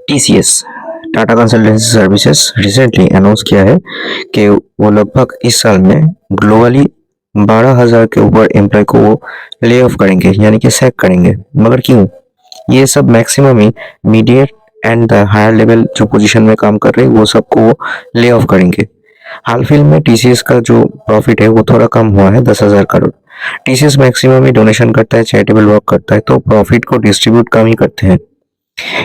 TCS Tata consultancy services recently announce किया है कि वो लगभग इस साल में ग्लोबली 12,000 के ऊपर एम्प्लॉय को वो ले ऑफ करेंगे, यानी कि सैक करेंगे। मगर क्यों? ये सब मैक्सिमम ही mediate and the higher level जो पोजीशन में काम कर रहे हैं वो सबको वो ले ऑफ करेंगे। हाल फिलहाल में टीसीएस का जो प्रॉफिट है वो थोड़ा कम हुआ है, 10,000 करोड़। टीसीएस मैक्सिमम ही डोनेशन करता है, चैरिटेबल वर्क करता है, तो प्रॉफिट को डिस्ट्रीब्यूट कम ही करते हैं।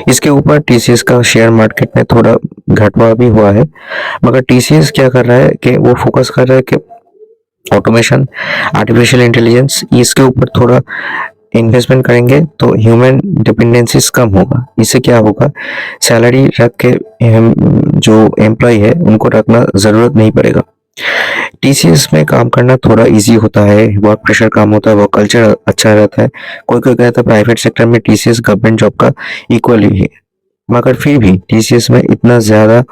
इसके ऊपर टीसीएस का शेयर मार्केट में थोड़ा घटवा भी हुआ है। मगर टीसीएस क्या कर रहा है कि वो फोकस कर रहा है कि ऑटोमेशन, आर्टिफिशियल इंटेलिजेंस, इसके ऊपर थोड़ा इन्वेस्टमेंट करेंगे तो ह्यूमन डिपेंडेंसीज कम होगा। इससे क्या होगा, सैलरी रख के जो एम्प्लॉय है उनको रखना ज़रूरत नहीं पड़ेगा। टीसीएस में काम करना थोड़ा इजी होता है, वर्क प्रेशर कम होता है, वर्क कल्चर अच्छा रहता है। कोई कोई कहता है प्राइवेट सेक्टर में टीसीएस गवर्नमेंट जॉब का इक्वल ही है, मगर फिर भी टीसीएस में इतना ज़्यादा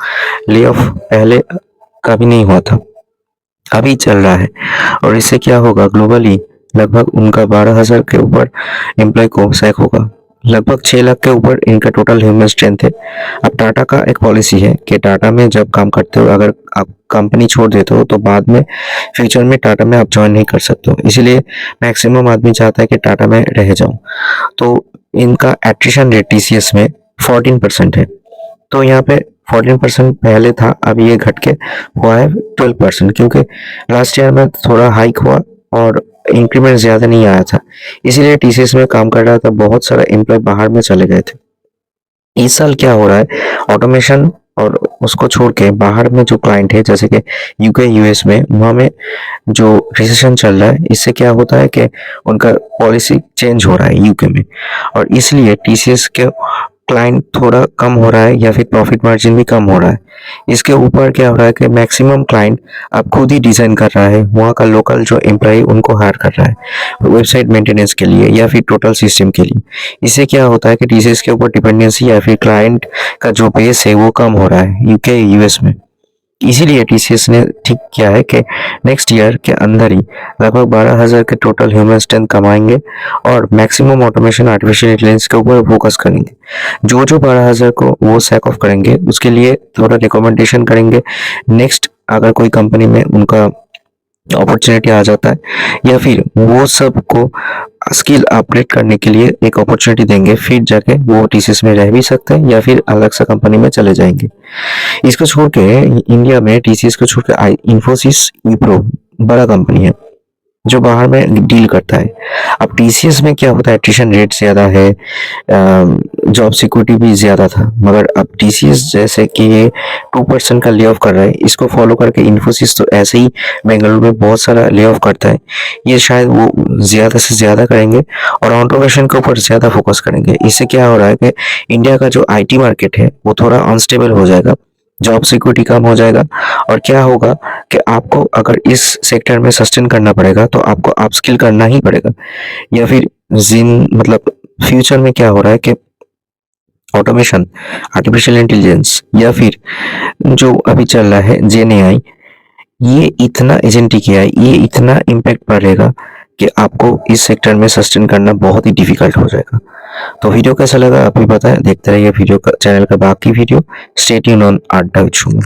ले ऑफ पहले कभी नहीं हुआ था, अभी चल रहा है। और इससे क्या होगा, ग्लोबली लगभग उनका 12,000 के ऊपर एम्प्लॉय को सैक होगा। लगभग 6 लाख के ऊपर इनका टोटल ह्यूमन स्ट्रेंथ है। अब टाटा का एक पॉलिसी है कि टाटा में जब काम करते हो, अगर आप कंपनी छोड़ देते हो तो बाद में फ्यूचर में टाटा में आप ज्वाइन नहीं कर सकते हो। इसीलिए मैक्सिमम आदमी चाहता है कि टाटा में रह जाऊं। तो इनका एट्रिशन रेट टीसीएस में 14% है। तो यहाँ पे 14% पहले था, अभी ये घट के हुआ है 12%, क्योंकि लास्ट ईयर में थोड़ा हाइक हुआ और इंक्रीमेंट ज़्यादा नहीं आया था। इसीलिए टीसीएस में काम कर रहा था, बहुत सारा एम्प्लॉय बाहर में चले गए थे। इस साल क्या हो रहा है, ऑटोमेशन और उसको छोड़ के बाहर में जो क्लाइंट है, जैसे कि यूके यूएस में, वहाँ में जो रिसेशन चल रहा है, इससे क्या होता है कि उनका पॉलिसी चेंज हो रहा है यूके में, और इसलिए टीसीएस के क्लाइंट थोड़ा कम हो रहा है या फिर प्रॉफिट मार्जिन भी कम हो रहा है। इसके ऊपर क्या हो रहा है कि मैक्सिमम क्लाइंट अब खुद ही डिजाइन कर रहा है, वहाँ का लोकल जो एम्प्लॉय उनको हायर कर रहा है वेबसाइट मेंटेनेंस के लिए या फिर टोटल सिस्टम के लिए। इससे क्या होता है कि टीसीएस के ऊपर डिपेंडेंसी या फिर क्लाइंट का जो बेस है वो कम हो रहा है यूके यूएस में। इसीलिए टीसीएस ने ठीक किया है कि नेक्स्ट ईयर के अंदर ही लगभग 12,000 के टोटल ह्यूमन स्ट्रेंथ कमाएंगे और मैक्सिमम ऑटोमेशन, आर्टिफिशियल इंटेलिजेंस के ऊपर फोकस करेंगे। जो जो 12,000 को वो सैक ऑफ करेंगे उसके लिए थोड़ा रिकमेंडेशन करेंगे। नेक्स्ट अगर कोई कंपनी में उनका अपॉर्चुनिटी आ जाता है या फिर वो सबको स्किल अपग्रेड करने के लिए एक अपॉर्चुनिटी देंगे, फिर जाके वो टीसीएस में रह भी सकते हैं या फिर अलग सा कंपनी में चले जाएंगे। इसको छोड़ के इंडिया में टीसीएस को छोड़ के इंफोसिस, विप्रो बड़ा कंपनी है जो बाहर में डील करता है। अब टीसीएस में क्या होता है, एट्रिशन रेट ज़्यादा है, जॉब सिक्योरिटी भी ज़्यादा था, मगर अब टीसीएस जैसे कि ये 2% का ले ऑफ कर रहा है, इसको फॉलो करके इन्फोसिस तो ऐसे ही बेंगलुरु में बहुत सारा ले ऑफ करता है। ये शायद वो ज़्यादा से ज़्यादा करेंगे और ऑटोमेशन के ऊपर ज़्यादा फोकस करेंगे। इससे क्या हो रहा है कि इंडिया का जो आईटी मार्केट है वो थोड़ा अनस्टेबल हो जाएगा, जॉब सिक्योरिटी कम हो जाएगा। और क्या होगा कि आपको अगर इस सेक्टर में सस्टेन करना पड़ेगा तो आपको अपस्किल करना ही पड़ेगा, या फिर मतलब फ्यूचर में क्या हो रहा है कि ऑटोमेशन, आर्टिफिशियल इंटेलिजेंस या फिर जो अभी चल रहा है जेएनएआई, ये इतना एजेंटिक एआई, ये इतना इम्पैक्ट पड़ेगा कि आपको इस सेक्टर में सस्टेन करना बहुत ही डिफिकल्ट हो जाएगा। तो वीडियो कैसा लगा आप भी बताएं, देखते रहिए वीडियो का, चैनल का बाकी वीडियो। स्टे ट्यून ऑन अड्डा विद शुमन।